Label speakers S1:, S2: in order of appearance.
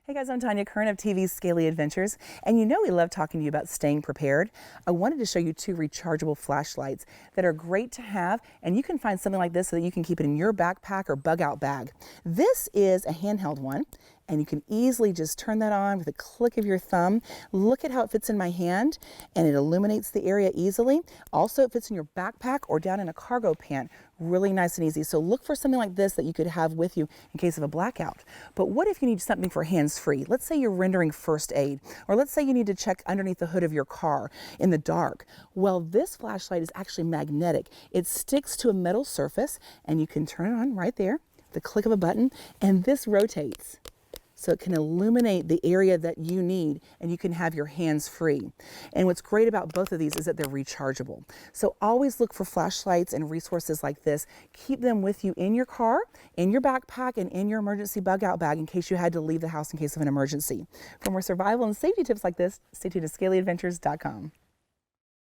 S1: Hey guys, I'm Tanya Kern of TV's Scaly Adventures, and you know we love talking to you about staying prepared. I wanted to show you two rechargeable flashlights that are great to have, and you can find something like this so that you can keep it in your backpack or bug out bag. This is a handheld one, and you can easily just turn that on with a click of your thumb. Look at how it fits in my hand, and it illuminates the area easily. Also, it fits in your backpack or down in a cargo pant. Really nice and easy. So look for something like this that you could have with you in case of a blackout. But what if you need something for hands-free? Let's say you're rendering first aid, or let's say you need to check underneath the hood of your car in the dark. Well, this flashlight is actually magnetic. It sticks to a metal surface, and you can turn it on right there, the click of a button, and this rotates. So it can illuminate the area that you need, and you can have your hands free. And what's great about both of these is that they're rechargeable. So always look for flashlights and resources like this. Keep them with you in your car, in your backpack, and in your emergency bug out bag in case you had to leave the house in case of an emergency. For more survival and safety tips like this, stay tuned to ScalyAdventures.com.